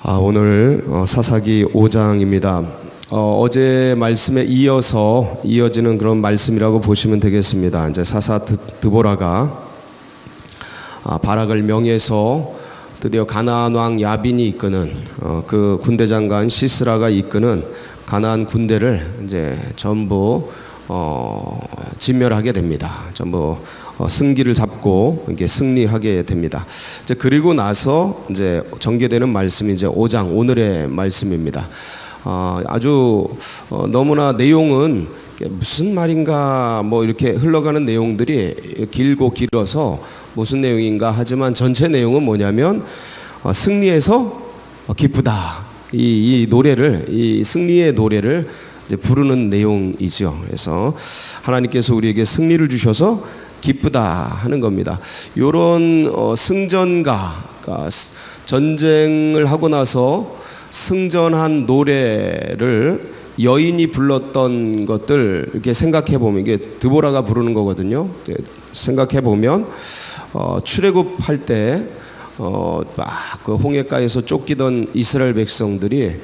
오늘 사사기 5장입니다. 어제 말씀에 이어지는 그런 말씀이라고 보시면 되겠습니다. 이제 사사 드보라가 바락을 명해서 드디어 가나안 왕 야빈이 이끄는 그 군대 장관 시스라가 이끄는 가나안 군대를 이제 전부 진멸하게 됩니다. 전부 승기를 잡고 이게 승리하게 됩니다. 이제 그리고 나서 이제 전개되는 말씀이 이제 5장 오늘의 말씀입니다. 아주 너무나 내용은 무슨 말인가 뭐 이렇게 흘러가는 내용들이 길어서 무슨 내용인가 하지만 전체 내용은 뭐냐면 승리해서 기쁘다. 이 노래를 이 승리의 노래를 이제 부르는 내용이죠. 그래서 하나님께서 우리에게 승리를 주셔서 기쁘다 하는 겁니다. 이런 승전가, 그러니까 전쟁을 하고 나서 승전한 노래를 여인이 불렀던 것들 이렇게 생각해 보면 이게 드보라가 부르는 거거든요. 생각해 보면 출애굽할 때 막 그 홍해가에서 쫓기던 이스라엘 백성들이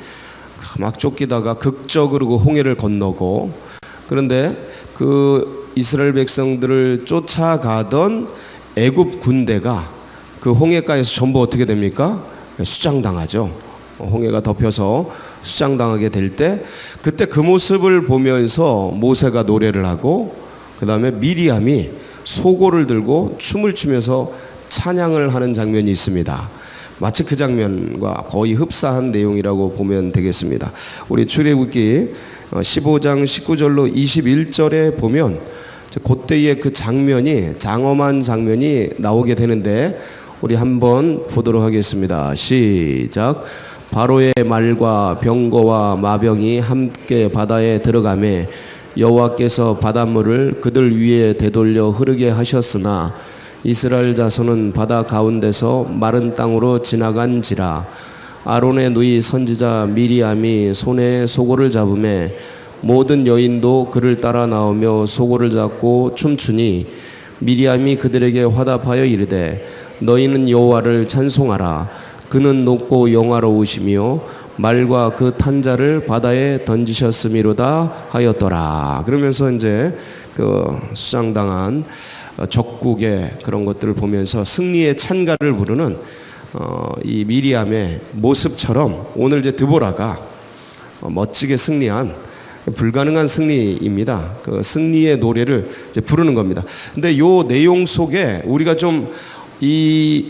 막 쫓기다가 극적으로 그 홍해를 건너고, 그런데 그 이스라엘 백성들을 쫓아가던 애굽 군대가 그 홍해가에서 전부 어떻게 됩니까? 수장당하죠. 홍해가 덮여서 수장당하게 될 때, 그때 그 모습을 보면서 모세가 노래를 하고, 그 다음에 미리암이 소고를 들고 춤을 추면서 찬양을 하는 장면이 있습니다. 마치 그 장면과 거의 흡사한 내용이라고 보면 되겠습니다. 우리 출애굽기 15장 19절로 21절에 보면 그때의 그 장면이, 장엄한 장면이 나오게 되는데 우리 한번 보도록 하겠습니다. 시작. 바로의 말과 병거와 마병이 함께 바다에 들어가매 여호와께서 바닷물을 그들 위에 되돌려 흐르게 하셨으나 이스라엘 자손은 바다 가운데서 마른 땅으로 지나간지라. 아론의 누이 선지자 미리암이 손에 소고를 잡음에 모든 여인도 그를 따라 나오며 소고를 잡고 춤추니 미리암이 그들에게 화답하여 이르되 너희는 여호와를 찬송하라. 그는 높고 영화로우시며 말과 그 탄자를 바다에 던지셨음이로다 하였더라. 그러면서 이제 그 수장당한 적국의 그런 것들을 보면서 승리의 찬가를 부르는 이 미리암의 모습처럼 오늘 이제 드보라가 멋지게 승리한 불가능한 승리입니다. 그 승리의 노래를 이제 부르는 겁니다. 근데 요 내용 속에 우리가 좀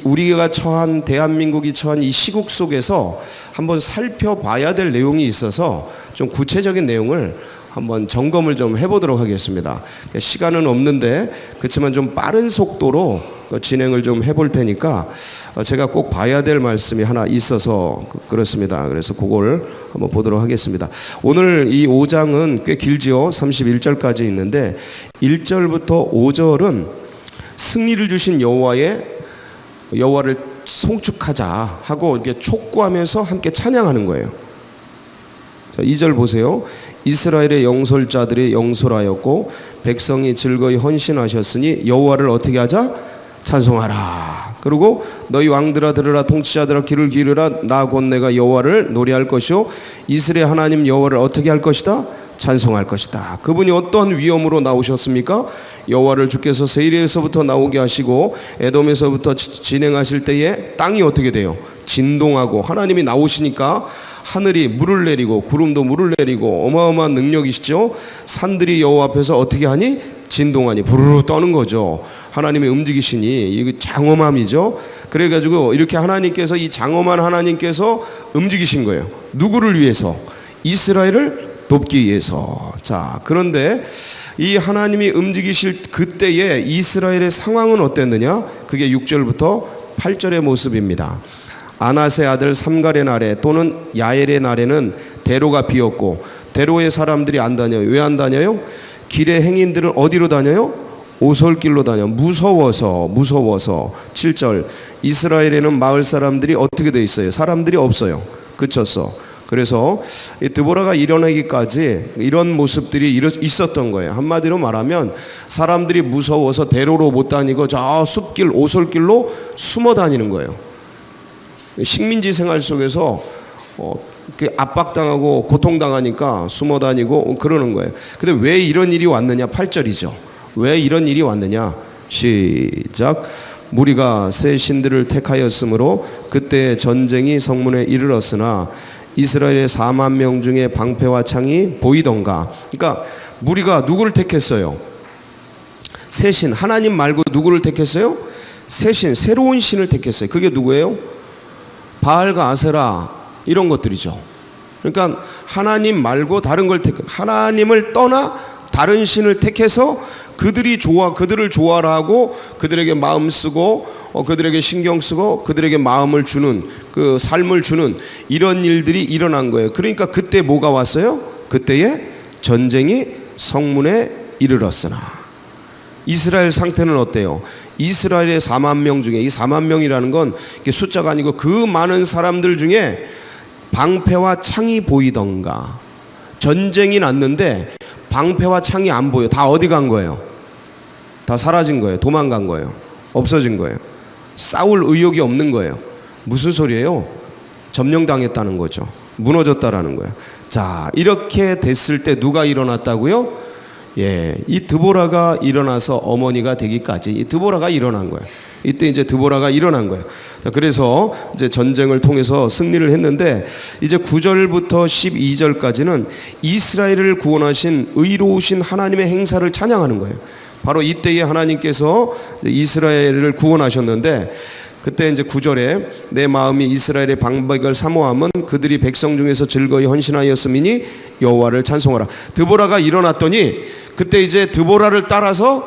우리가 처한, 대한민국이 처한 이 시국 속에서 한번 살펴봐야 될 내용이 있어서 좀 구체적인 내용을 한번 점검을 좀 해보도록 하겠습니다. 시간은 없는데 그렇지만 좀 빠른 속도로 진행을 좀 해볼 테니까 제가 꼭 봐야 될 말씀이 하나 있어서 그렇습니다. 그래서 그걸 한번 보도록 하겠습니다. 오늘 이 5장은 꽤 길지요. 31절까지 있는데 1절부터 5절은 승리를 주신 여호와를 송축하자 하고 이렇게 촉구하면서 함께 찬양하는 거예요. 자, 2절 보세요. 이스라엘의 영솔자들이 영솔하였고 백성이 즐거이 헌신하셨으니 여호와를 어떻게 하자? 찬송하라. 그리고 너희 왕들아 들으라, 통치자들아 귀를 기울이라. 나 곧 내가 여호와를 노래할 것이요 이스라엘 하나님 여호와를 어떻게 할 것이다? 찬송할 것이다. 그분이 어떤 위엄으로 나오셨습니까? 여호와를 주께서 세일에서부터 나오게 하시고 에돔에서부터 진행하실 때에 땅이 어떻게 돼요? 진동하고, 하나님이 나오시니까 하늘이 물을 내리고 구름도 물을 내리고 어마어마한 능력이시죠. 산들이 여호와 앞에서 어떻게 하니? 진동하니, 부르르 떠는 거죠. 하나님이 움직이시니 이거 장엄함이죠. 그래가지고 이렇게 하나님께서, 이 장엄한 하나님께서 움직이신 거예요. 누구를 위해서? 이스라엘을 돕기 위해서. 자, 그런데 이 하나님이 움직이실 그때의 이스라엘의 상황은 어땠느냐? 그게 6절부터 8절의 모습입니다. 아낫의 아들 삼갈의 날에 또는 야엘의 날에는 대로가 비었고, 대로의 사람들이 안 다녀요. 왜 안 다녀요? 길의 행인들은 어디로 다녀요? 오솔길로 다녀. 무서워서. 7절. 이스라엘에는 마을 사람들이 어떻게 돼 있어요? 사람들이 없어요. 그쳤어. 그래서 이 드보라가 일어나기까지 이런 모습들이 있었던 거예요. 한마디로 말하면 사람들이 무서워서 대로로 못 다니고 저 숲길, 오솔길로 숨어 다니는 거예요. 식민지 생활 속에서 압박당하고 고통당하니까 숨어 다니고 그러는 거예요. 근데 왜 이런 일이 왔느냐? 8절이죠. 왜 이런 일이 왔느냐? 시작. 무리가 새 신들을 택하였으므로 그때 전쟁이 성문에 이르렀으나 이스라엘의 4만 명 중에 방패와 창이 보이던가. 그러니까 무리가 누구를 택했어요? 새 신. 하나님 말고 누구를 택했어요? 새 신, 새로운 신을 택했어요. 그게 누구예요? 바알과 아세라 이런 것들이죠. 그러니까 하나님 말고 다른 걸 하나님을 떠나 다른 신을 택해서 그들을 좋아라 하고 그들에게 마음 쓰고 그들에게 신경 쓰고 그들에게 마음을 주는 그 삶을 주는 이런 일들이 일어난 거예요. 그러니까 그때 뭐가 왔어요? 그때에 전쟁이 성문에 이르렀으나 이스라엘 상태는 어때요? 이스라엘의 4만 명 중에 이 4만 명이라는 건 숫자가 아니고 그 많은 사람들 중에 방패와 창이 보이던가. 전쟁이 났는데 방패와 창이 안 보여. 다 어디 간 거예요? 다 사라진 거예요. 도망간 거예요. 없어진 거예요. 싸울 의욕이 없는 거예요. 무슨 소리예요? 점령당했다는 거죠. 무너졌다라는 거예요. 자, 이렇게 됐을 때 누가 일어났다고요? 이 드보라가 일어나서 어머니가 되기까지 이 드보라가 일어난 거예요. 이때 이제 드보라가 일어난 거예요. 자, 그래서 이제 전쟁을 통해서 승리를 했는데 이제 9절부터 12절까지는 이스라엘을 구원하신 의로우신 하나님의 행사를 찬양하는 거예요. 바로 이때에 하나님께서 이스라엘을 구원하셨는데 그때 이제 9절에 내 마음이 이스라엘의 방백을 사모함은 그들이 백성 중에서 즐거이 헌신하였음이니 여호와를 찬송하라. 드보라가 일어났더니 그때 이제 드보라를 따라서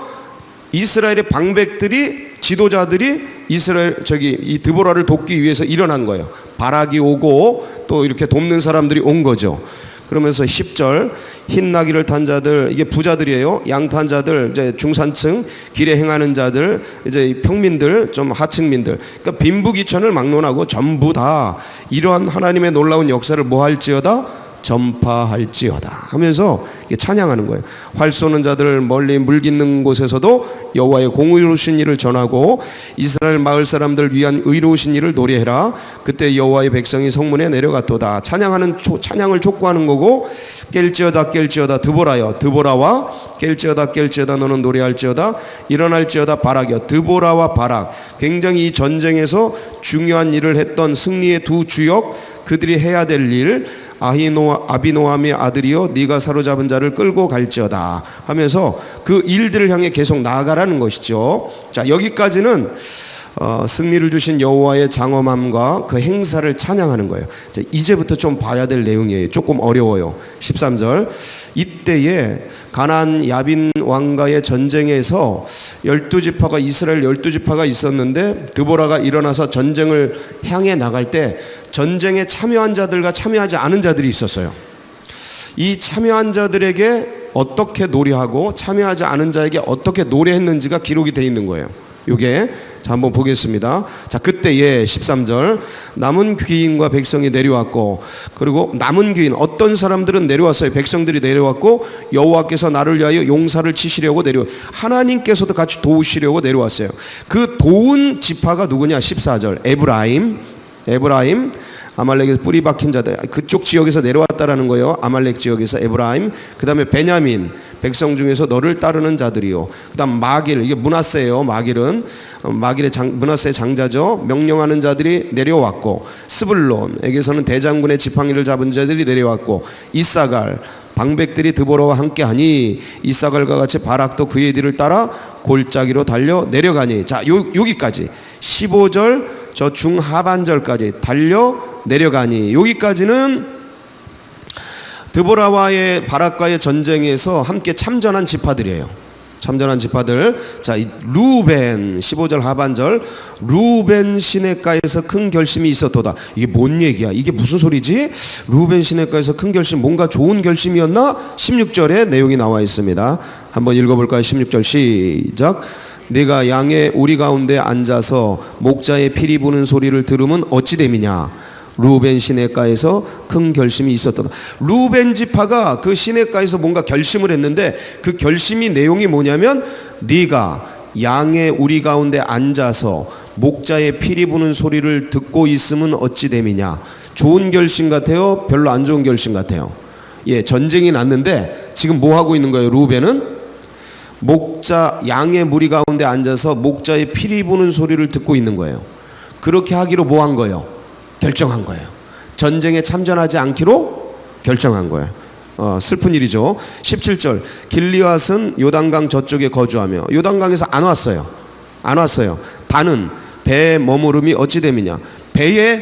이스라엘의 방백들이 지도자들이 이 드보라를 돕기 위해서 일어난 거예요. 바락이 오고 또 이렇게 돕는 사람들이 온 거죠. 그러면서 10절 흰 나귀를 탄 자들, 이게 부자들이에요. 양 탄 자들, 이제 중산층, 길에 행하는 자들, 이제 평민들, 좀 하층민들. 그러니까 빈부귀천을 막론하고 전부 다 이러한 하나님의 놀라운 역사를 뭐 할지어다? 전파할지어다 하면서 찬양하는 거예요. 활 쏘는 자들 멀리 물 깃는 곳에서도 여호와의 공의로우신 일을 전하고 이스라엘 마을 사람들 위한 의로우신 일을 노래해라. 그때 여호와의 백성이 성문에 내려갔도다. 찬양을 촉구하는 거고 깰지어다 드보라여 드보라와 깰지어다 너는 노래할지어다 일어날지어다 바락여. 드보라와 바락 굉장히 이 전쟁에서 중요한 일을 했던 승리의 두 주역, 그들이 해야 될 일, 아비노함의 아들이여 네가 사로잡은 자를 끌고 갈지어다 하면서 그 일들을 향해 계속 나아가라는 것이죠. 자, 여기까지는 승리를 주신 여호와의 장엄함과 그 행사를 찬양하는 거예요. 자, 이제부터 좀 봐야 될 내용이에요. 조금 어려워요. 13절 이때에 가나안 야빈 왕과의 전쟁에서 12지파가 이스라엘 12지파가 있었는데 드보라가 일어나서 전쟁을 향해 나갈 때 전쟁에 참여한 자들과 참여하지 않은 자들이 있었어요. 이 참여한 자들에게 어떻게 노래하고 참여하지 않은 자에게 어떻게 노래했는지가 기록이 되어 있는 거예요. 요게 자 한번 보겠습니다. 자, 그때에 13절 남은 귀인과 백성이 내려왔고, 그리고 남은 귀인 어떤 사람들은 내려왔어요. 백성들이 내려왔고 여호와께서 나를 위하여 용사를 치시려고 하나님께서도 같이 도우시려고 내려왔어요. 그 도운 지파가 누구냐? 14절 에브라임 아말렉에서 뿌리 박힌 자들, 그쪽 지역에서 내려왔다라는 거예요. 아말렉 지역에서 에브라임, 그 다음에 베냐민 백성 중에서 너를 따르는 자들이요. 그 다음 마길, 이게 므낫세예요. 므낫세 장자죠. 명령하는 자들이 내려왔고, 스불론에게서는 대장군의 지팡이를 잡은 자들이 내려왔고, 이사갈 방백들이 드보라와 함께하니 이사갈과 같이 바락도 그의 뒤를 따라 골짜기로 달려 내려가니. 자, 여기까지 15절 저 중하반절까지 달려 내려가니, 여기까지는 드보라와의 바락과의 전쟁에서 함께 참전한 지파들이에요. 참전한 지파들. 자, 루벤 15절 하반절 루벤 시내가에서 큰 결심이 있었도다. 이게 뭔 얘기야? 이게 무슨 소리지? 루벤 시내가에서 큰 결심, 뭔가 좋은 결심이었나? 16절에 내용이 나와 있습니다. 한번 읽어볼까요? 16절 시작. 네가 양의 우리 가운데 앉아서 목자의 피리 부는 소리를 들으면 어찌 됨이냐? 루벤 시내가에서 큰 결심이 있었다. 루벤 지파가 그 시내가에서 뭔가 결심을 했는데 그 결심이 내용이 뭐냐면 네가 양의 우리 가운데 앉아서 목자의 피리 부는 소리를 듣고 있으면 어찌 됨이냐. 좋은 결심 같아요? 별로 안 좋은 결심 같아요? 예, 전쟁이 났는데 지금 뭐 하고 있는 거예요? 루벤은 목자 양의 무리 가운데 앉아서 목자의 피리 부는 소리를 듣고 있는 거예요. 그렇게 하기로 뭐 한 거예요? 결정한 거예요. 전쟁에 참전하지 않기로 결정한 거예요. 슬픈 일이죠. 17절 길리앗은 요단강 저쪽에 거주하며 요단강에서 안 왔어요. 안 왔어요. 다는 배에 머무름이 어찌 됨이냐. 배에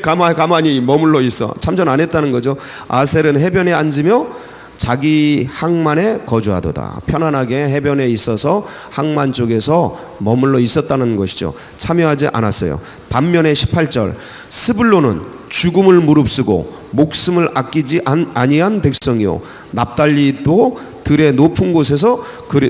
가만히 머물러 있어. 참전 안 했다는 거죠. 아셀은 해변에 앉으며 자기 항만에 거주하도다. 편안하게 해변에 있어서 항만 쪽에서 머물러 있었다는 것이죠. 참여하지 않았어요. 반면에 18절 스불론은 죽음을 무릅쓰고 목숨을 아끼지 아니한 백성이요 납달리도 들의 높은 곳에서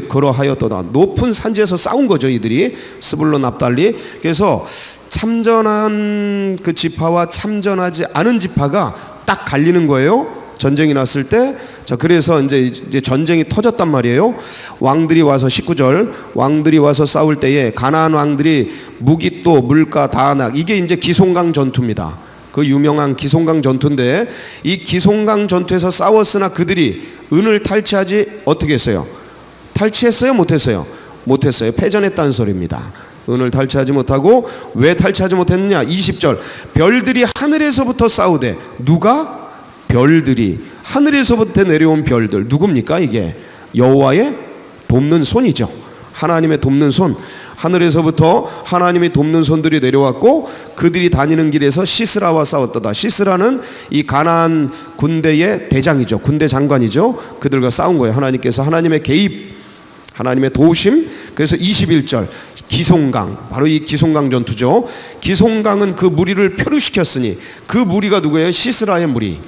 걸어하였도다. 높은 산지에서 싸운 거죠. 이들이 스불론 납달리. 그래서 참전한 그 지파와 참전하지 않은 지파가 딱 갈리는 거예요. 전쟁이 났을 때. 자, 그래서 이제 전쟁이 터졌단 말이에요. 왕들이 와서 19절 왕들이 와서 싸울 때에 가나안 왕들이 무기또 물가 다낙, 이게 이제 기송강 전투입니다. 그 유명한 기송강 전투인데, 이 기송강 전투에서 싸웠으나 그들이 은을 탈취하지 어떻게 했어요? 탈취했어요? 못했어요? 못했어요. 패전했다는 소리입니다. 은을 탈취하지 못하고. 왜 탈취하지 못했느냐? 20절 별들이 하늘에서부터 싸우되. 누가? 별들이 하늘에서부터 내려온 별들. 누굽니까? 이게 여호와의 돕는 손이죠. 하나님의 돕는 손. 하늘에서부터 하나님이 돕는 손들이 내려왔고 그들이 다니는 길에서 시스라와 싸웠도다. 시스라는 이 가나안 군대의 대장이죠. 군대 장관이죠. 그들과 싸운 거예요. 하나님께서 하나님의 개입, 하나님의 도우심. 그래서 21절 기송강, 바로 이 기송강 전투죠. 기송강은 그 무리를 표류시켰으니, 그 무리가 누구예요? 시스라의 무리.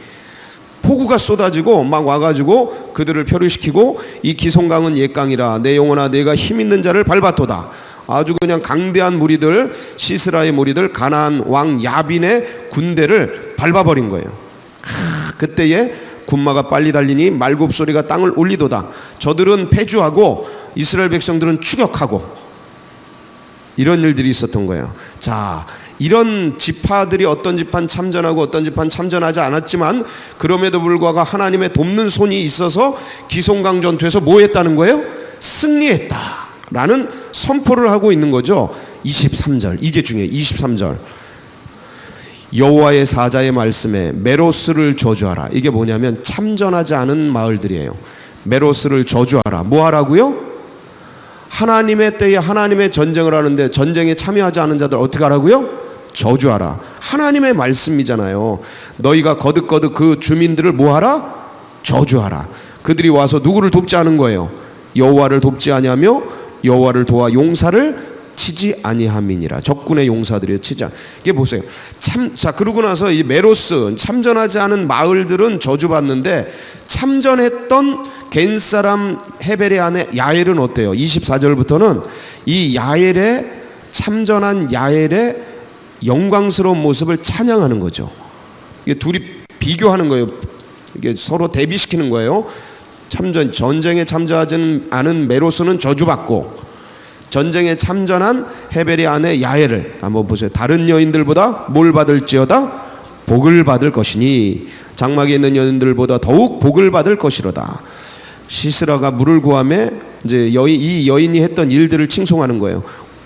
폭우가 쏟아지고 막 와가지고 그들을 표류시키고, 이 기송강은 옛강이라 내 영혼아 내가 힘 있는 자를 밟았도다. 아주 그냥 강대한 무리들, 시스라의 무리들, 가나안 왕 야빈의 군대를 밟아버린 거예요. 그때에 군마가 빨리 달리니 말굽소리가 땅을 울리도다. 저들은 패주하고 이스라엘 백성들은 추격하고, 이런 일들이 있었던 거예요. 자, 이런 지파들이 어떤 지파는 참전하고 어떤 지파는 참전하지 않았지만 그럼에도 불구하고 하나님의 돕는 손이 있어서 기송강 전투에서 뭐 했다는 거예요? 승리했다라는 선포를 하고 있는 거죠. 23절, 이게 중요해요. 23절 여호와의 사자의 말씀에 메로스를 저주하라. 이게 뭐냐면 참전하지 않은 마을들이에요. 메로스를 저주하라. 뭐 하라고요? 하나님의 때에 하나님의 전쟁을 하는데 전쟁에 참여하지 않은 자들 어떻게 하라고요? 저주하라. 하나님의 말씀이잖아요. 너희가 거듭거듭 그 주민들을 뭐하라? 저주하라. 그들이 와서 누구를 돕지 않은 거예요? 여호와를 돕지 아니하며 여호와를 도와 용사를 치지 아니함이니라. 적군의 용사들이 치지 이게 보세요. 자, 그러고 나서 이 메로스, 참전하지 않은 마을들은 저주받는데 참전했던 겐사람 헤벨의 아내 야엘은 어때요? 24절부터는 이 야엘의, 참전한 야엘의 영광스러운 모습을 찬양하는 거죠. 이게 둘이 비교하는 거예요. 이게 서로 대비시키는 거예요. 전쟁에 참전하지 않은 메로스는 저주받고, 전쟁에 참전한 헤벨의 아내 야엘을 한번 보세요. 다른 여인들보다 뭘 받을지어다? 복을 받을 것이니 장막에 있는 여인들보다 더욱 복을 받을 것이로다. 시스라가 물을 구하며 이제 이 여인이 했던 일들을 칭송하는 거예요.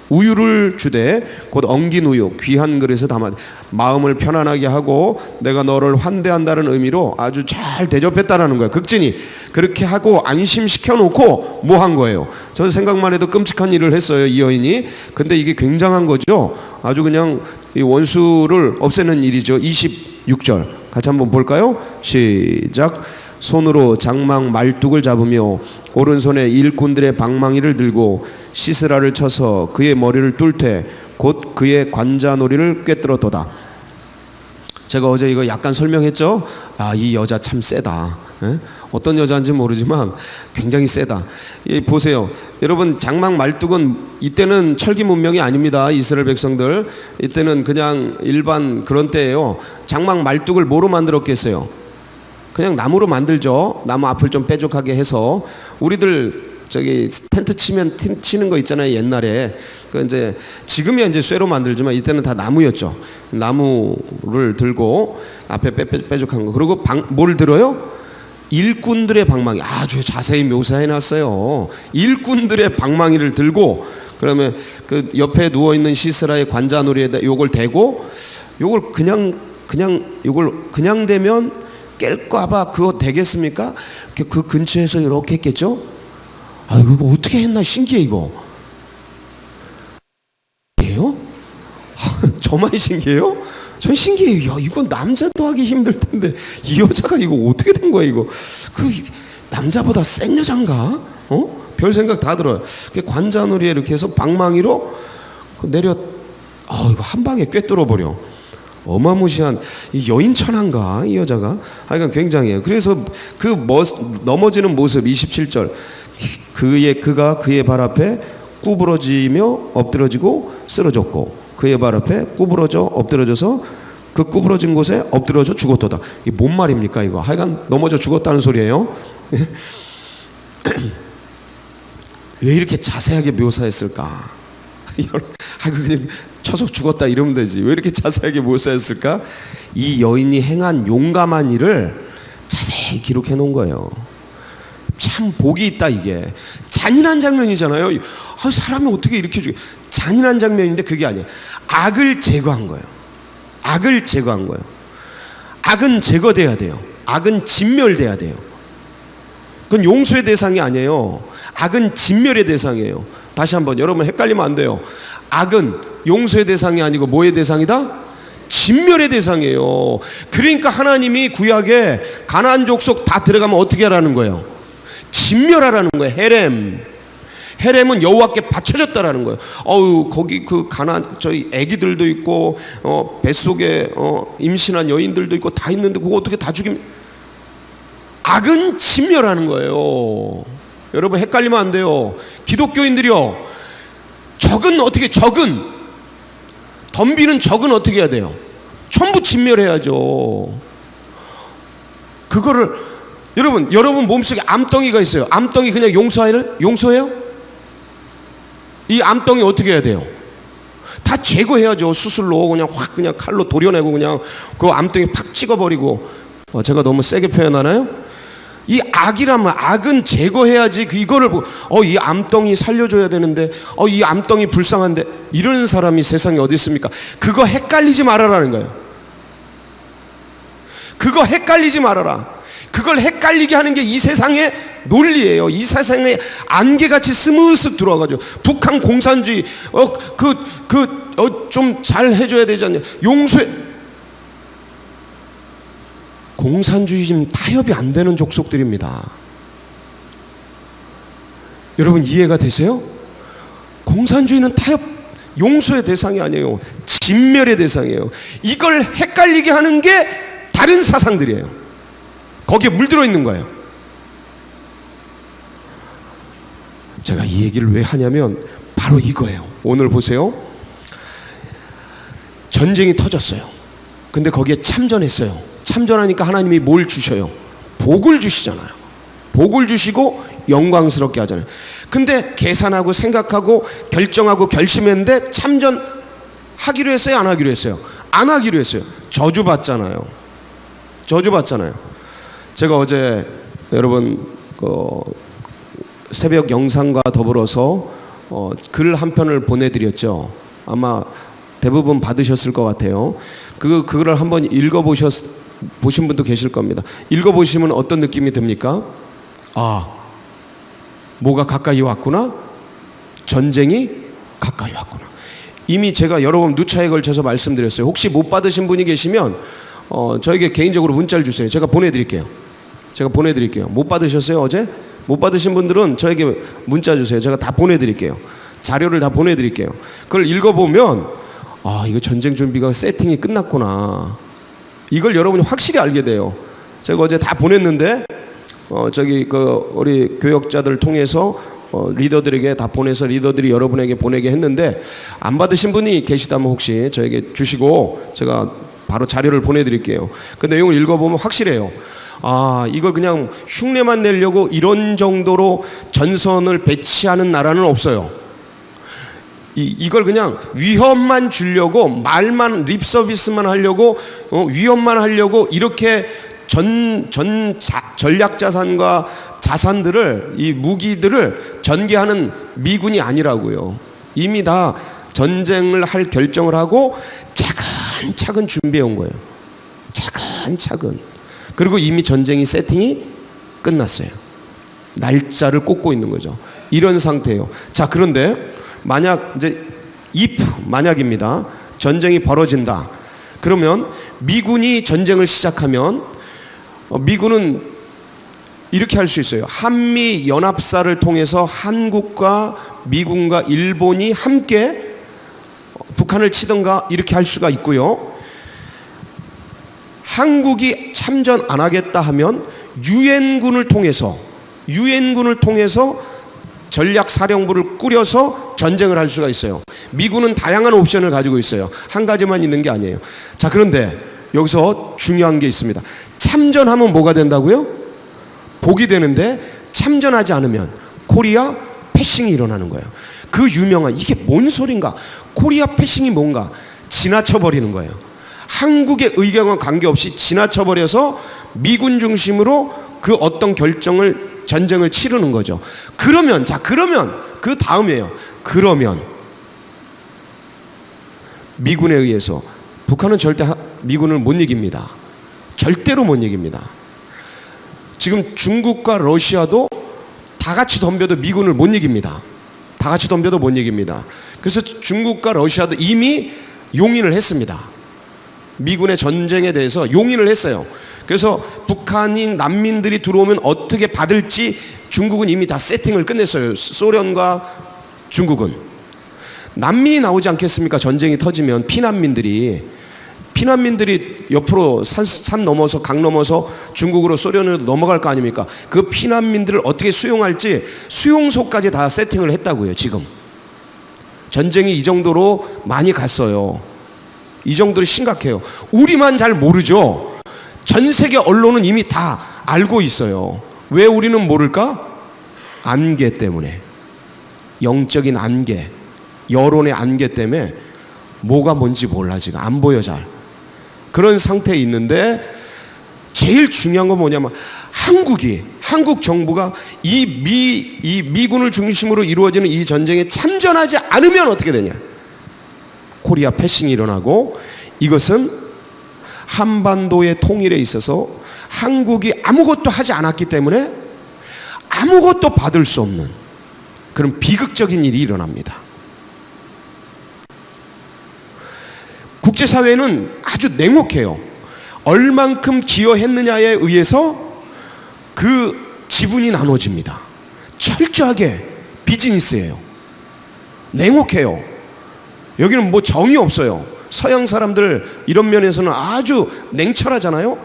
우유를 주되 곧 엉긴 우유 귀한 그릇에 담아 마음을 편안하게 하고 내가 너를 환대한다는 의미로 아주 잘 대접했다라는 거예요. 극진히 그렇게 하고 안심시켜 놓고 뭐 한 거예요? 저는 생각만 해도 끔찍한 일을 했어요, 이 여인이. 근데 이게 굉장한 거죠. 아주 그냥 이 원수를 없애는 일이죠. 26절 같이 한번 볼까요? 시작. 손으로 장막 말뚝을 잡으며 오른손에 일꾼들의 방망이를 들고 시스라를 쳐서 그의 머리를 뚫되 곧 그의 관자놀이를 꿰뚫었도다. 제가 어제 이거 약간 설명했죠. 아, 이 여자 참 세다. 에? 어떤 여자인지 모르지만 굉장히 세다. 보세요, 여러분. 장막 말뚝은 이때는 철기 문명이 아닙니다. 이스라엘 백성들 이때는 그냥 일반 그런 때예요. 장막 말뚝을 뭐로 만들었겠어요? 그냥 나무로 만들죠. 나무 앞을 좀 뾰족하게 해서. 우리들 저기 텐트 치는 거 있잖아요. 옛날에 그 이제 지금이야 이제 쇠로 만들지만 이때는 다 나무였죠. 나무를 들고 앞에 뾰족한 거. 그리고 뭘 들어요? 일꾼들의 방망이. 아주 자세히 묘사해 놨어요. 일꾼들의 방망이를 들고 그러면 그 옆에 누워 있는 시스라의 관자놀이에다 요걸 대고 요걸 그냥 대면 깰까봐 그거 되겠습니까? 그 근처에서 이렇게 했겠죠? 아 이거 어떻게 했나 신기해 이거. 예요? 저만 신기해요? 전 신기해요. 야 이건 남자도 하기 힘들 텐데 이 여자가 이거 어떻게 된 거야 이거? 그 남자보다 센 여잔가? 별 생각 다 들어요. 관자놀이에 이렇게 해서 방망이로 내려. 이거 한 방에 꿰뚫어 버려. 어마무시한 이 여인천한가 이 여자가. 하여간 굉장해요. 그래서 넘어지는 모습 27절. 그가 그의 발 앞에 구부러지며 엎드러지고 쓰러졌고 그의 발 앞에 구부러져 엎드러져서 그 구부러진 곳에 엎드러져 죽었도다. 이게 뭔 말입니까 이거? 하여간 넘어져 죽었다는 소리예요. 왜 이렇게 자세하게 묘사했을까? 그냥 쳐서 죽었다 이러면 되지. 왜 이렇게 자세하게 묘사했을까? 이 여인이 행한 용감한 일을 자세히 기록해 놓은 거예요. 참 복이 있다 이게. 잔인한 장면이잖아요. 사람이 어떻게 이렇게 잔인한 장면인데 그게 아니에요. 악을 제거한 거예요. 악을 제거한 거예요. 악은 제거돼야 돼요. 악은 진멸돼야 돼요. 그건 용서의 대상이 아니에요. 악은 진멸의 대상이에요. 다시 한번 여러분 헷갈리면 안 돼요. 악은 용서의 대상이 아니고 뭐의 대상이다? 진멸의 대상이에요. 그러니까 하나님이 구약에 가나안 족속 다 들어가면 어떻게 하라는 거예요? 진멸하라는 거예요. 헤렘은 여호와께 바쳐졌다라는 거예요. 거기 그 가나안 저희 아기들도 있고 뱃속에 임신한 여인들도 있고 다 있는데 그거 어떻게 다 죽임? 악은 진멸하는 거예요. 여러분 헷갈리면 안 돼요. 기독교인들이요. 적은 덤비는 적은 어떻게 해야 돼요? 전부 진멸해야죠. 그거를 여러분 몸속에 암덩이가 있어요. 암덩이 그냥 용서해요? 이 암덩이 어떻게 해야 돼요? 다 제거해야죠. 수술로 그냥 칼로 도려내고 그냥 그 암덩이 팍 찍어버리고. 제가 너무 세게 표현하나요? 이 악이라면 악은 제거해야지. 이거를 보고 이 암덩이 살려줘야 되는데 이 암덩이 불쌍한데 이런 사람이 세상에 어디 있습니까? 그거 헷갈리지 말아라는 거예요. 그거 헷갈리지 말아라. 그걸 헷갈리게 하는 게 이 세상의 논리예요. 이 세상에 안개같이 스무슥 들어와가지고 북한 공산주의 좀 잘 해줘야 되지 않냐. 공산주의즘 타협이 안 되는 족속들입니다. 여러분 이해가 되세요? 공산주의는 타협, 용서의 대상이 아니에요. 진멸의 대상이에요. 이걸 헷갈리게 하는 게 다른 사상들이에요. 거기에 물들어 있는 거예요. 제가 이 얘기를 왜 하냐면 바로 이거예요. 오늘 보세요. 전쟁이 터졌어요. 근데 거기에 참전했어요. 참전하니까 하나님이 뭘 주셔요? 복을 주시잖아요. 복을 주시고 영광스럽게 하잖아요. 근데 계산하고 생각하고 결정하고 결심했는데 참전하기로 했어요? 안 하기로 했어요? 안 하기로 했어요. 저주받잖아요. 제가 어제 여러분 새벽 영상과 더불어서 글 한 편을 보내드렸죠. 아마 대부분 받으셨을 것 같아요. 그거를 한번 보신 분도 계실 겁니다. 읽어보시면 어떤 느낌이 듭니까? 뭐가 가까이 왔구나? 전쟁이 가까이 왔구나. 이미 제가 여러 번 누차에 걸쳐서 말씀드렸어요. 혹시 못 받으신 분이 계시면 저에게 개인적으로 문자를 주세요. 제가 보내드릴게요. 못 받으셨어요 어제? 못 받으신 분들은 저에게 문자 주세요. 제가 다 보내드릴게요. 자료를 다 보내드릴게요. 그걸 읽어보면 이거 전쟁 준비가 세팅이 끝났구나. 이걸 여러분이 확실히 알게 돼요. 제가 어제 다 보냈는데 우리 교역자들 통해서 리더들에게 다 보내서 리더들이 여러분에게 보내게 했는데 안 받으신 분이 계시다면 혹시 저에게 주시고 제가 바로 자료를 보내드릴게요. 그 내용을 읽어보면 확실해요. 이걸 그냥 흉내만 내려고 이런 정도로 전선을 배치하는 나라는 없어요. 이걸 그냥 위협만 주려고, 말만 립 서비스만 하려고, 위협만 하려고 이렇게 전략 자산과 자산들을, 이 무기들을 전개하는 미군이 아니라고요. 이미 다 전쟁을 할 결정을 하고 차근차근 준비해 온 거예요. 차근차근. 그리고 이미 전쟁이 세팅이 끝났어요. 날짜를 꽂고 있는 거죠. 이런 상태예요. 자, 그런데 만약 이제 만약입니다. 전쟁이 벌어진다. 그러면 미군이 전쟁을 시작하면 미군은 이렇게 할 수 있어요. 한미 연합사를 통해서 한국과 미군과 일본이 함께 북한을 치든가 이렇게 할 수가 있고요. 한국이 참전 안 하겠다 하면 유엔군을 통해서 전략사령부를 꾸려서 전쟁을 할 수가 있어요. 미군은 다양한 옵션을 가지고 있어요. 한 가지만 있는 게 아니에요. 자, 그런데 여기서 중요한 게 있습니다. 참전하면 뭐가 된다고요? 복이 되는데 참전하지 않으면 코리아 패싱이 일어나는 거예요. 그 유명한, 이게 뭔 소린가? 코리아 패싱이 뭔가? 지나쳐버리는 거예요. 한국의 의견과 관계없이 지나쳐버려서 미군 중심으로 그 어떤 전쟁을 치르는 거죠. 그러면 그 다음이에요. 그러면 미군에 의해서 북한은 절대 미군을 못 이깁니다. 절대로 못 이깁니다. 지금 중국과 러시아도 다 같이 덤벼도 미군을 못 이깁니다. 다 같이 덤벼도 못 이깁니다. 그래서 중국과 러시아도 이미 용인을 했습니다. 미군의 전쟁에 대해서 용인을 했어요. 그래서 북한인 난민들이 들어오면 어떻게 받을지 중국은 이미 다 세팅을 끝냈어요. 소련과 중국은. 난민이 나오지 않겠습니까? 전쟁이 터지면 피난민들이 옆으로 산 넘어서 강 넘어서 중국으로 소련으로 넘어갈 거 아닙니까? 그 피난민들을 어떻게 수용할지 수용소까지 다 세팅을 했다고요. 지금 전쟁이 이 정도로 많이 갔어요. 이 정도로 심각해요. 우리만 잘 모르죠. 전 세계 언론은 이미 다 알고 있어요. 왜 우리는 모를까? 안개 때문에. 영적인 안개, 여론의 안개 때문에 뭐가 뭔지 몰라. 지금 안 보여. 잘 그런 상태에 있는데, 제일 중요한 건 뭐냐면 한국 정부가 이 미군을 중심으로 이루어지는 이 전쟁에 참전하지 않으면 어떻게 되냐? 코리아 패싱이 일어나고, 이것은 한반도의 통일에 있어서 한국이 아무것도 하지 않았기 때문에 아무것도 받을 수 없는 그런 비극적인 일이 일어납니다. 국제사회는 아주 냉혹해요. 얼만큼 기여했느냐에 의해서 그 지분이 나눠집니다. 철저하게 비즈니스예요. 냉혹해요. 여기는 뭐 정이 없어요. 서양 사람들 이런 면에서는 아주 냉철하잖아요.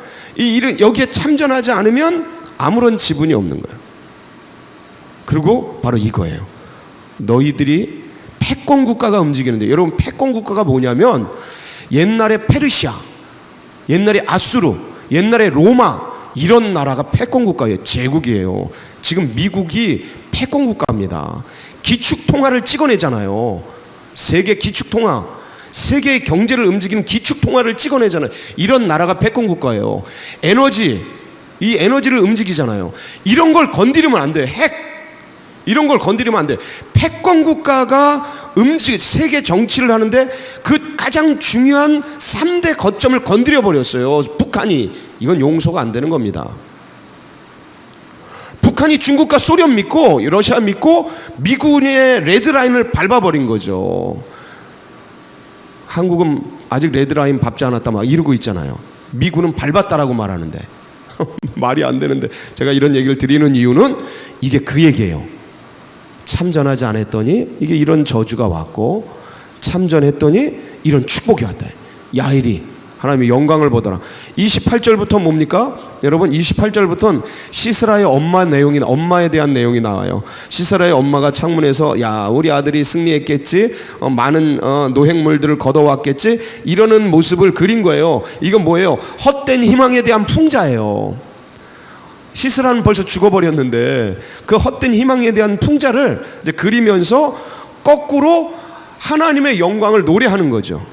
여기에 참전하지 않으면 아무런 지분이 없는 거예요. 그리고 바로 이거예요. 너희들이 패권 국가가 움직이는데, 여러분 패권 국가가 뭐냐면 옛날에 페르시아, 옛날에 아수르, 옛날에 로마, 이런 나라가 패권 국가예요. 제국이에요. 지금 미국이 패권 국가입니다. 기축통화를 찍어내잖아요. 세계 기축통화, 세계의 경제를 움직이는 기축통화를 찍어내잖아요. 이런 나라가 패권 국가예요. 이 에너지를 움직이잖아요. 이런 걸 건드리면 안 돼요. 이런 걸 건드리면 안 돼요. 패권 국가가 세계 정치를 하는데 그 가장 중요한 3대 거점을 건드려 버렸어요. 북한이. 이건 용서가 안 되는 겁니다. 북한이 중국과 소련 믿고 러시아 믿고 미군의 레드라인을 밟아버린 거죠. 한국은 아직 레드라인 밟지 않았다 막 이러고 있잖아요. 미군은 밟았다라고 말하는데 말이 안 되는데, 제가 이런 얘기를 드리는 이유는 이게 그 얘기예요. 참전하지 않았더니 이게 이런 저주가 왔고, 참전했더니 이런 축복이 왔다. 야일이 하나님의 영광을 보더라. 28절부터 뭡니까? 여러분 28절부터는 시스라의 엄마에 대한 내용이 나와요. 시스라의 엄마가 창문에서 야 우리 아들이 승리했겠지, 많은 노획물들을 걷어왔겠지, 이러는 모습을 그린 거예요. 이건 뭐예요? 헛된 희망에 대한 풍자예요. 시스라는 벌써 죽어버렸는데 그 헛된 희망에 대한 풍자를 이제 그리면서 거꾸로 하나님의 영광을 노래하는 거죠.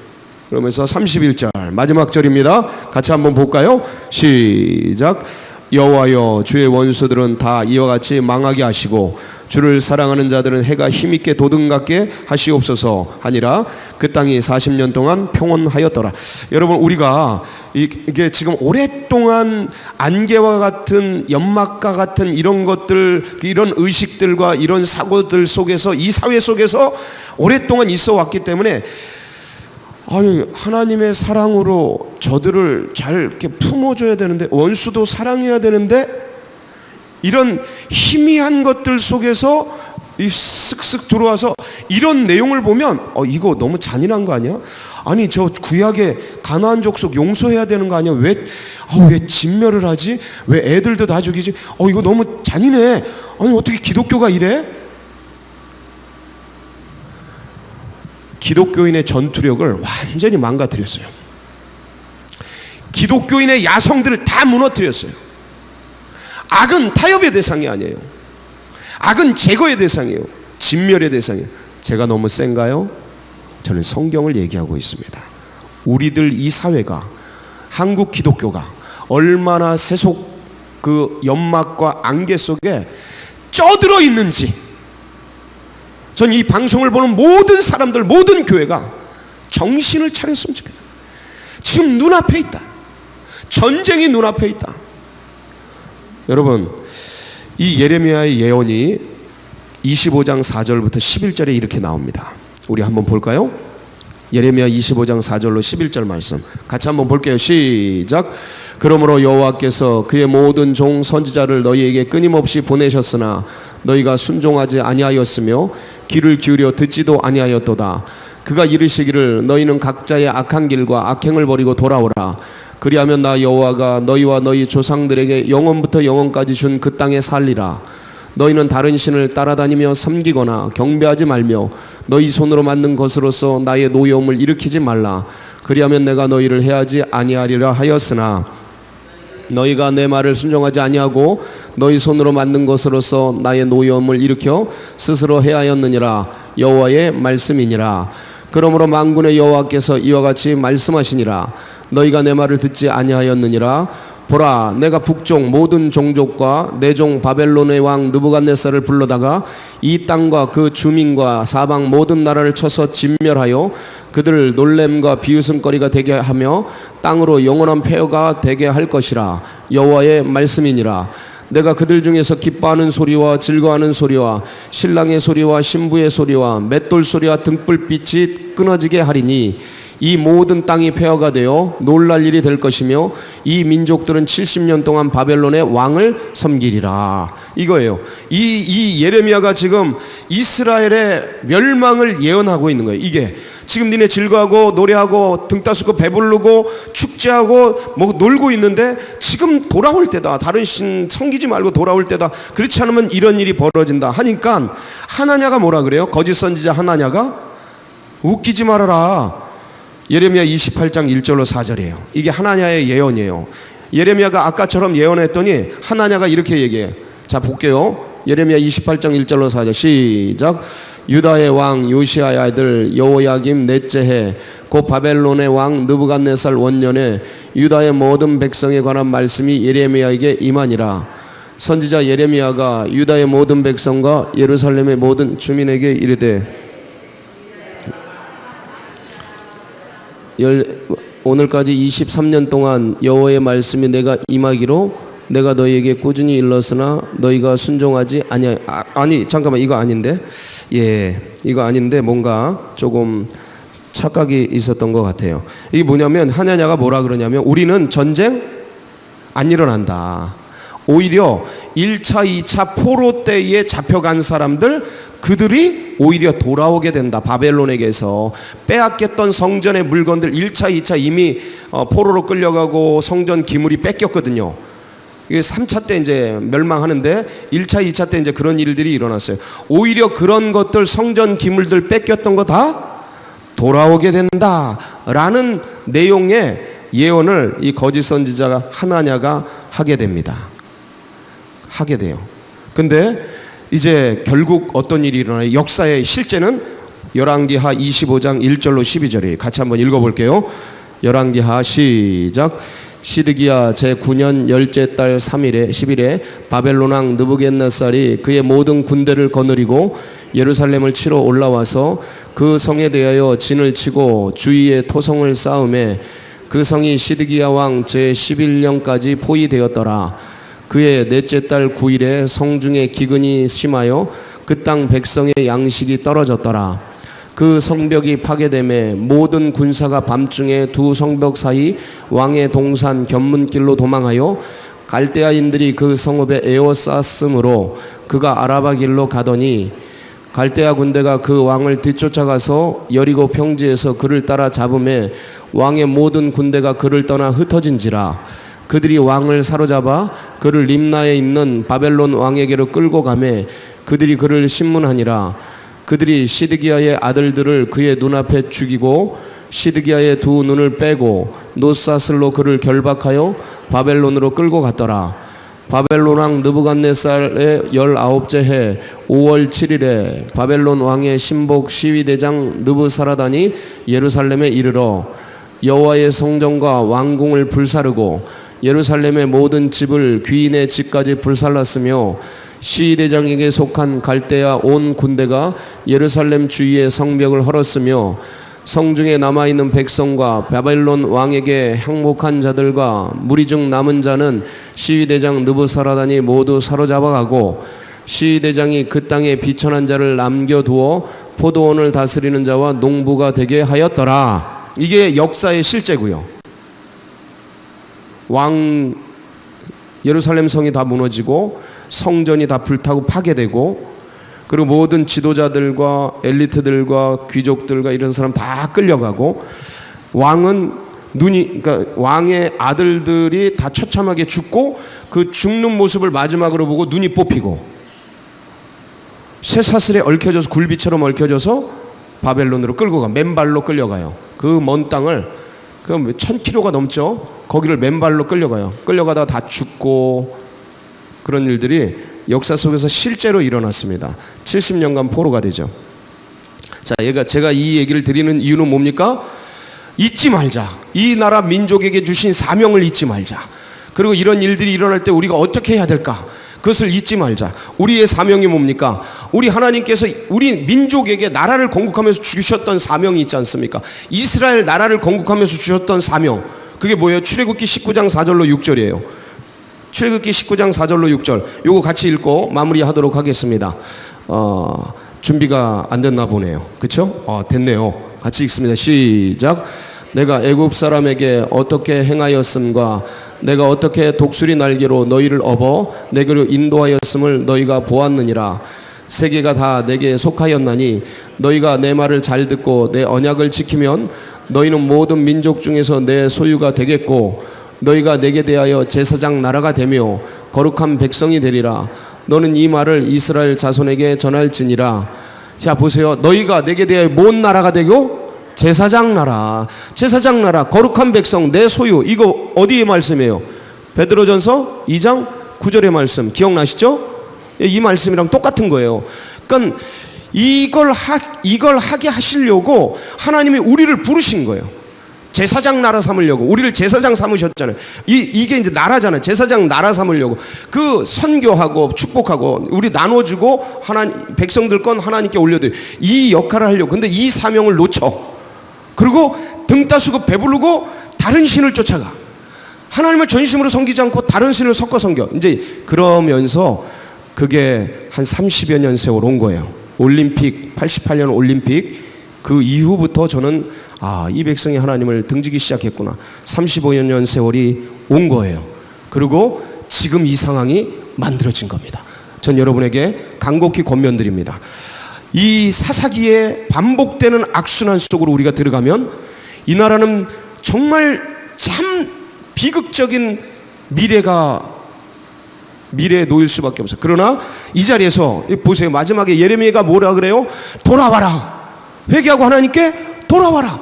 그러면서 31절 마지막 절입니다. 같이 한번 볼까요? 시작. 여호와여 주의 원수들은 다 이와 같이 망하게 하시고 주를 사랑하는 자들은 해가 힘있게 돋음같게 하시옵소서 하니라. 그 땅이 40년 동안 평온하였더라. 여러분 우리가 이게 지금 오랫동안 안개와 같은 연막과 같은 이런 것들, 이런 의식들과 이런 사고들 속에서, 이 사회 속에서 오랫동안 있어 왔기 때문에 아니 하나님의 사랑으로 저들을 잘 이렇게 품어줘야 되는데, 원수도 사랑해야 되는데, 이런 희미한 것들 속에서 이 쓱쓱 들어와서 이런 내용을 보면 이거 너무 잔인한 거 아니야? 아니 저 구약의 가나안 족속 용서해야 되는 거 아니야? 왜 진멸을 하지? 왜 애들도 다 죽이지? 이거 너무 잔인해. 아니 어떻게 기독교가 이래? 기독교인의 전투력을 완전히 망가뜨렸어요. 기독교인의 야성들을 다 무너뜨렸어요. 악은 타협의 대상이 아니에요. 악은 제거의 대상이에요. 진멸의 대상이에요. 제가 너무 센가요? 저는 성경을 얘기하고 있습니다. 우리들 이 사회가, 한국 기독교가 얼마나 세속 그 연막과 안개 속에 쪄들어 있는지, 전 이 방송을 보는 모든 사람들, 모든 교회가 정신을 차렸으면 좋겠어요. 지금 눈앞에 있다. 전쟁이 눈앞에 있다. 여러분 이 예레미야의 예언이 25장 4절부터 11절에 이렇게 나옵니다. 우리 한번 볼까요? 예레미야 25장 4절로 11절 말씀 같이 한번 볼게요. 시작. 그러므로 여호와께서 그의 모든 종 선지자를 너희에게 끊임없이 보내셨으나 너희가 순종하지 아니하였으며 귀를 기울여 듣지도 아니하였도다. 그가 이르시기를 너희는 각자의 악한 길과 악행을 버리고 돌아오라. 그리하면 나 여호와가 너희와 너희 조상들에게 영원부터 영원까지 준 그 땅에 살리라. 너희는 다른 신을 따라다니며 섬기거나 경배하지 말며 너희 손으로 만든 것으로서 나의 노여움을 일으키지 말라. 그리하면 내가 너희를 해하지 아니하리라 하였으나 너희가 내 말을 순종하지 아니하고 너희 손으로 만든 것으로서 나의 노여움을 일으켜 스스로 해하였느니라. 여호와의 말씀이니라. 그러므로 만군의 여호와께서 이와 같이 말씀하시니라. 너희가 내 말을 듣지 아니하였느니라. 보라, 내가 북쪽 모든 종족과 내 종 바벨론의 왕 느부갓네살을 불러다가 이 땅과 그 주민과 사방 모든 나라를 쳐서 진멸하여 그들을 놀램과 비웃음거리가 되게 하며 땅으로 영원한 폐허가 되게 할 것이라. 여호와의 말씀이니라. 내가 그들 중에서 기뻐하는 소리와 즐거워하는 소리와 신랑의 소리와 신부의 소리와 맷돌 소리와 등불빛이 끊어지게 하리니 이 모든 땅이 폐허가 되어 놀랄 일이 될 것이며 이 민족들은 70년 동안 바벨론의 왕을 섬기리라. 이거예요. 이 예레미야가 지금 이스라엘의 멸망을 예언하고 있는 거예요. 이게 지금 니네 즐거워하고 노래하고 등 따스고 배부르고 축제하고 뭐 놀고 있는데 지금 돌아올 때다. 다른 신 섬기지 말고 돌아올 때다. 그렇지 않으면 이런 일이 벌어진다 하니까 하나냐가 뭐라 그래요? 거짓 선지자 하나냐가 웃기지 말아라. 예레미야 28장 1절로 4절이에요. 이게 하나냐의 예언이에요. 예레미야가 아까처럼 예언했더니 하나냐가 이렇게 얘기해. 자 볼게요. 예레미야 28장 1절로 4절 시작. 유다의 왕 요시아의 아들 여호야김 넷째 해 곧 바벨론의 왕 느부갓네살 원년에 유다의 모든 백성에 관한 말씀이 예레미야에게 임하니라. 선지자 예레미야가 유다의 모든 백성과 예루살렘의 모든 주민에게 이르되 오늘까지 23년 동안 여호와의 말씀이 내가 임하기로 내가 너희에게 꾸준히 일렀으나 너희가 순종하지 아니 잠깐만 이거 아닌데 이거 아닌데 뭔가 조금 착각이 있었던 것 같아요. 이게 뭐냐면 하나냐가 뭐라 그러냐면 우리는 전쟁 안 일어난다. 오히려 1차 2차 포로 때에 잡혀간 사람들 그들이 오히려 돌아오게 된다. 바벨론에게서 빼앗겼던 성전의 물건들 1차, 2차 이미 포로로 끌려가고 성전 기물이 뺏겼거든요. 이게 3차 때 이제 멸망하는데 1차, 2차 때 이제 그런 일들이 일어났어요. 오히려 그런 것들 성전 기물들 뺏겼던 거 다 돌아오게 된다라는 내용의 예언을 이 거짓 선지자가 하나냐가 하게 됩니다. 하게 돼요. 근데 이제 결국 어떤 일이 일어나요? 역사의 실제는 열왕기하 25장 1절로 12절이에요. 같이 한번 읽어볼게요. 열왕기하 시작. 시드기야 제9년 열째 달 3일에 10일에 바벨론 왕 느부갓네살이 그의 모든 군대를 거느리고 예루살렘을 치러 올라와서 그 성에 대하여 진을 치고 주위에 토성을 쌓음에 그 성이 시드기야 왕 제11년까지 포위되었더라. 그의 넷째 달 9일에 성중에 기근이 심하여 그 땅 백성의 양식이 떨어졌더라. 그 성벽이 파괴됨에 모든 군사가 밤중에 두 성벽 사이 왕의 동산 견문길로 도망하여 갈대아인들이 그 성읍에 에워쌌으므로 그가 아라바 길로 가더니 갈대아 군대가 그 왕을 뒤쫓아가서 여리고 평지에서 그를 따라 잡음에 왕의 모든 군대가 그를 떠나 흩어진지라. 그들이 왕을 사로잡아 그를 림나에 있는 바벨론 왕에게로 끌고 가매 그들이 그를 신문하니라. 그들이 시드기야의 아들들을 그의 눈앞에 죽이고 시드기야의 두 눈을 빼고 놋사슬로 그를 결박하여 바벨론으로 끌고 갔더라. 바벨론 왕 느부갓네살의 19째 해 5월 7일에 바벨론 왕의 신복 시위대장 느부사라단이 예루살렘에 이르러 여호와의 성전과 왕궁을 불사르고 예루살렘의 모든 집을 귀인의 집까지 불살랐으며 시위대장에게 속한 갈대아 온 군대가 예루살렘 주위의 성벽을 헐었으며 성중에 남아있는 백성과 바벨론 왕에게 항복한 자들과 무리 중 남은 자는 시위대장 느부사라단이 모두 사로잡아가고 시위대장이 그 땅에 비천한 자를 남겨두어 포도원을 다스리는 자와 농부가 되게 하였더라. 이게 역사의 실제고요. 왕 예루살렘 성이 다 무너지고 성전이 다 불타고 파괴되고 그리고 모든 지도자들과 엘리트들과 귀족들과 이런 사람 다 끌려가고 왕은 그러니까 왕의 아들들이 다 처참하게 죽고 그 죽는 모습을 마지막으로 보고 눈이 뽑히고 쇠사슬에 얽혀져서 굴비처럼 얽혀져서 바벨론으로 끌고 가 맨발로 끌려가요. 그 먼 땅을 그 1000km가 넘죠. 거기를 맨발로 끌려가요. 끌려가다가 다 죽고 그런 일들이 역사 속에서 실제로 일어났습니다. 70년간 포로가 되죠. 자, 제가 이 얘기를 드리는 이유는 뭡니까? 잊지 말자. 이 나라 민족에게 주신 사명을 잊지 말자. 그리고 이런 일들이 일어날 때 우리가 어떻게 해야 될까? 그것을 잊지 말자. 우리의 사명이 뭡니까? 우리 하나님께서 우리 민족에게 나라를 건국하면서 주셨던 사명이 있지 않습니까? 이스라엘 나라를 건국하면서 주셨던 사명. 그게 뭐예요? 출애굽기 19장 4절로 6절이에요. 출애굽기 19장 4절로 6절. 요거 같이 읽고 마무리하도록 하겠습니다. 준비가 안 됐나 보네요. 그렇죠? 됐네요. 같이 읽습니다. 시작. 내가 애굽 사람에게 어떻게 행하였음과 내가 어떻게 독수리 날개로 너희를 업어 내게로 인도하였음을 너희가 보았느니라. 세계가 다 내게 속하였나니 너희가 내 말을 잘 듣고 내 언약을 지키면 너희는 모든 민족 중에서 내 소유가 되겠고 너희가 내게 대하여 제사장 나라가 되며 거룩한 백성이 되리라. 너는 이 말을 이스라엘 자손에게 전할지니라. 자, 보세요. 너희가 내게 대하여 뭔 나라가 되고 제사장 나라, 제사장 나라, 거룩한 백성, 내 소유. 이거 어디의 말씀이에요? 베드로전서 2장 9절의 말씀 기억나시죠? 이 말씀이랑 똑같은 거예요. 그러니까 이걸 하게 하시려고 하나님이 우리를 부르신 거예요. 제사장 나라 삼으려고. 우리를 제사장 삼으셨잖아요. 이게 이제 나라잖아요. 제사장 나라 삼으려고. 그 선교하고 축복하고 우리 나눠주고 백성들 건 하나님께 올려드려. 이 역할을 하려고. 근데 이 사명을 놓쳐. 그리고 등 따수고 배부르고 다른 신을 쫓아가. 하나님을 전심으로 섬기지 않고 다른 신을 섞어 섬겨. 이제 그러면서 그게 한 30여 년 세월 온 거예요. 올림픽 88년 올림픽 그 이후부터 저는 이 백성이 하나님을 등지기 시작했구나. 35년 세월이 온 거예요. 그리고 지금 이 상황이 만들어진 겁니다. 전 여러분에게 간곡히 권면드립니다. 이 사사기에 반복되는 악순환 속으로 우리가 들어가면 이 나라는 정말 참 비극적인 미래에 놓일 수밖에 없어요. 그러나 이 자리에서 보세요. 마지막에 예레미야가 뭐라 그래요? 돌아와라. 회개하고 하나님께 돌아와라.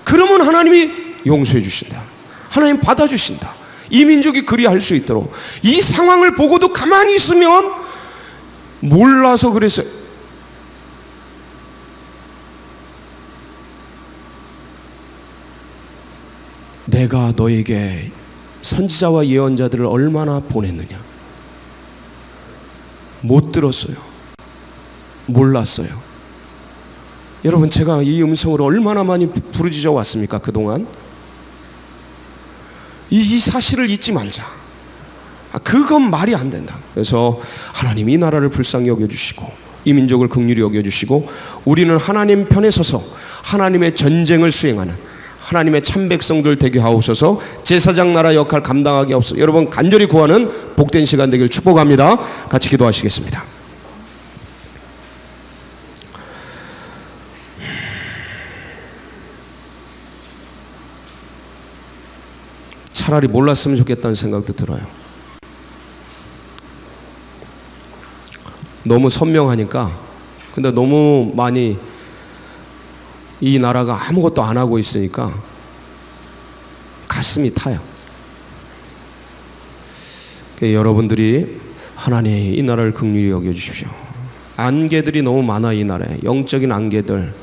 그러면 하나님이 용서해 주신다. 하나님 받아주신다. 이 민족이 그리할 수 있도록. 이 상황을 보고도 가만히 있으면 몰라서 그랬어요. 내가 너에게 선지자와 예언자들을 얼마나 보냈느냐. 못 들었어요. 몰랐어요. 여러분, 제가 이 음성을 얼마나 많이 부르짖어 왔습니까? 그동안 이 사실을 잊지 말자. 그건 말이 안 된다. 그래서 하나님 이 나라를 불쌍히 여겨주시고 이 민족을 긍휼히 여겨주시고 우리는 하나님 편에 서서 하나님의 전쟁을 수행하는 하나님의 참 백성들 되게 하옵소서. 제사장 나라 역할 감당하게 없어. 여러분 간절히 구하는 복된 시간 되길 축복합니다. 같이 기도하시겠습니다. 차라리 몰랐으면 좋겠다는 생각도 들어요. 너무 선명하니까. 근데 너무 많이 이 나라가 아무것도 안 하고 있으니까 가슴이 타요. 여러분들이 하나님 이 나라를 긍휼히 여겨주십시오. 안개들이 너무 많아. 이 나라에 영적인 안개들,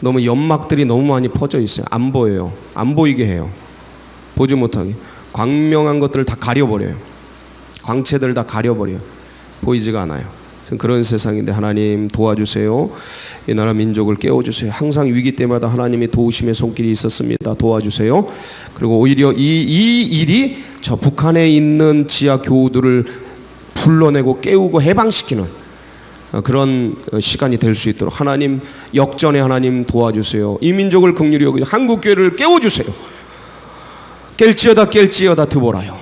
너무 연막들이 너무 많이 퍼져 있어요. 안 보여요. 안 보이게 해요. 보지 못하게. 광명한 것들을 다 가려버려요. 광채들을 다 가려버려요. 보이지가 않아요. 그런 세상인데 하나님 도와주세요. 이 나라 민족을 깨워주세요. 항상 위기 때마다 하나님이 도우심의 손길이 있었습니다. 도와주세요. 그리고 오히려 이 일이 저 북한에 있는 지하 교우들을 불러내고 깨우고 해방시키는 그런 시간이 될 수 있도록 하나님 역전에 하나님 도와주세요. 이 민족을 긍휼히 여기고 한국교회를 깨워주세요. 깰지어다 드보라요.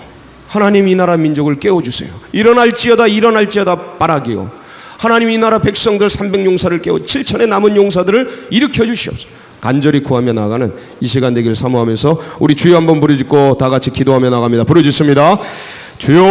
하나님 이 나라 민족을 깨워주세요. 일어날지어다 바라기요. 하나님 이 나라 백성들 300용사를 깨워 7천의 남은 용사들을 일으켜 주시옵소서. 간절히 구하며 나아가는 이 시간 되기를 사모하면서 우리 주여 한번 부르짖고 다 같이 기도하며 나갑니다. 부르짖습니다. 주여